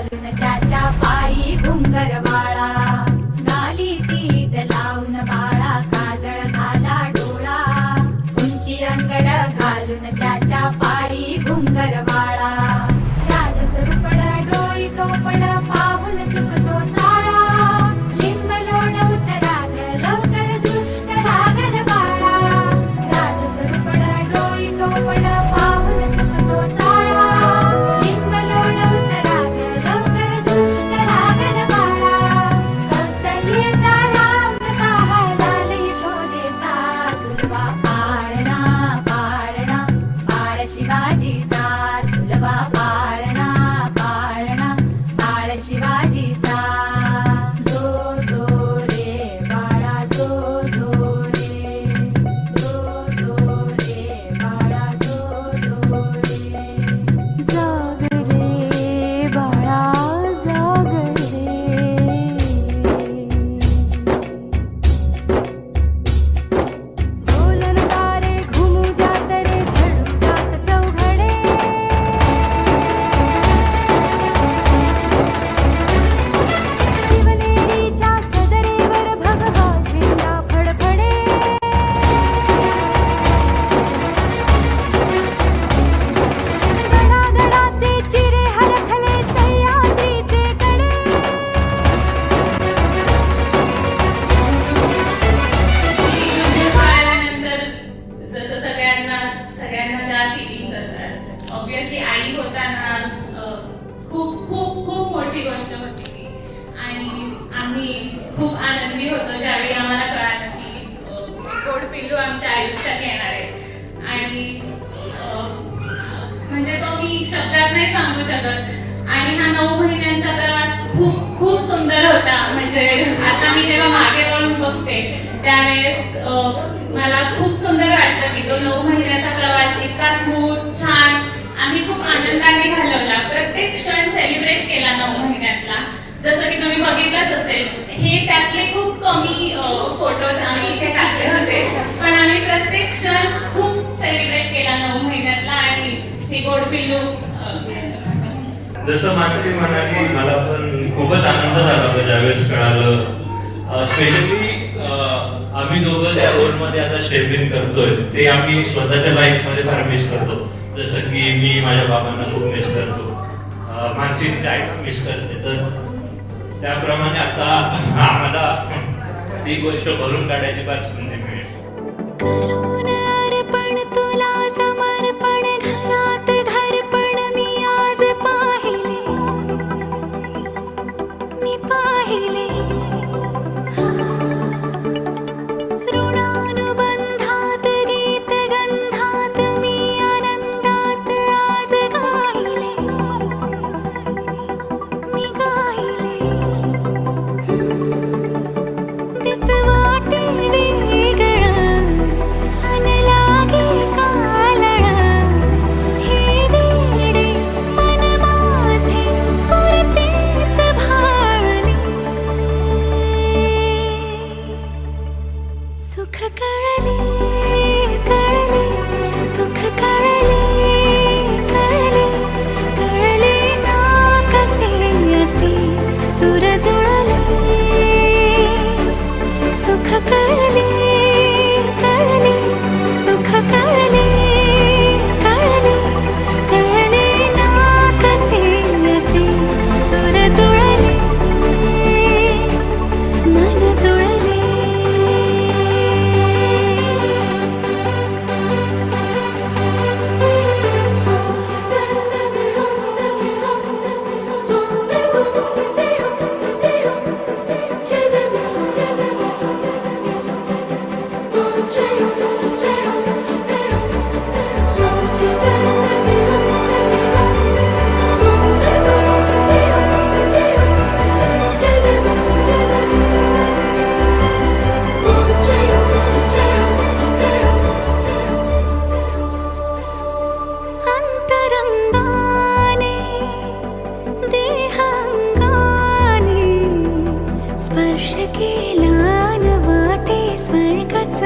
घालून त्याच्या पायी घुंगरवाळा, गाली तीट लावून बाळा काजळ घाला डोळा, उंची अंगड घालून त्याच्या पायी घुंगरवाळा, राजसरुपड डोई टोपड पाहून चुकतो चाळा, लिंब लोण उतराग लवकर दृष्ट लागल बाळा, राजसरुपड डोई टोपड पाहून चुकतो चाळा, लिंब लोण उतराग लवकर दृष्ट लागल बाळा, कौसल्येचा राम कसा लाल यशोदेचा सुलभा पाळणा पाळणा बाळ शिवाजीचा, सुलभा पाळणा पाळणा बाळ शिवाजीचा, जो जो रे बाळा जो जो रे, जो जो रे बाळा जो जो रे, जाग रे बाळा जाग रे, ढोलण तारे घुमू द्यात रे झळू द्यात चौघडे, शिवनेरीच्या सदरेवर भगवा झेंडा फडफडे, गडागडाचे चिरे हलखले सह्याद्रीचे कडे, बाळानंतर जसं सगळ्यांना ज्या फिलिंग्स असतात, ऑब्विसली आई होताना खूप खूप खूप मोठी गोष्ट होती ती, आणि आम्ही खूप आनंदी होतो ज्यावेळी आम्हाला कळालं की गोड पिल्लू आमच्या आयुष्यात येणार आहे. आणि म्हणजे तो मी शब्दात नाही सांगू शकत. आणि हा 9 महिन्यांचा प्रवास खूप खूप सुंदर होता. म्हणजे आता मी जेव्हा मागे वळून बघते त्यावेळेस मला खूप सुंदर वाटतं की तो 9 महिन्याचा प्रवास इतका स्मूथ छान आम्ही खूप आनंदाने घालवला. प्रत्येक क्षण सेलिब्रेट केला 9 महिन्यातला. जसं की तुम्ही बघितलंच असेल, हे त्यातले खूप कमी फोटोज आम्ही इथे टाकले होते, पण आम्ही प्रत्येक क्षण खूप सेलिब्रेट केला 9 महिन्यातला. आणि हे गोड पिल्लू जसं मानसी म्हणाली, मला पण खूपच आनंद झाला होता ज्यावेळेस कळालं. स्पेशली आम्ही दोघं ज्या रोलमध्ये आता स्टेप इन करतोय ते आम्ही स्वतःच्या लाईफमध्ये फार मिस करतो. जसं की मी माझ्या बाबांना खूप मिस करतो, मानसी तिच्या आईला मिस करते. तर त्याप्रमाणे आता आम्हाला ती गोष्ट भरून काढायची फार संधी मिळेल. करून अर्पण तुला समर्पण घरात घरपण मी आज पाहिले, मी पाहिले ऋणानुबंधात गीत गंधात मी आनंदात आज गायले, मी गायले दिस वाटे वेगळं अन लागे कालळं, हे वेडे मन माझे पुरतेच भाळले, सुख कळले कळले सुख कळले कळले कळले ना कसे असे सुर जुळले, सुख कळले कळले सुख कळले कळले कळले ना कसे असे सुर जुळले, मन जुळले. अंतरंगाने देहांगाने स्पर्श केला न वाटे स्वर्गच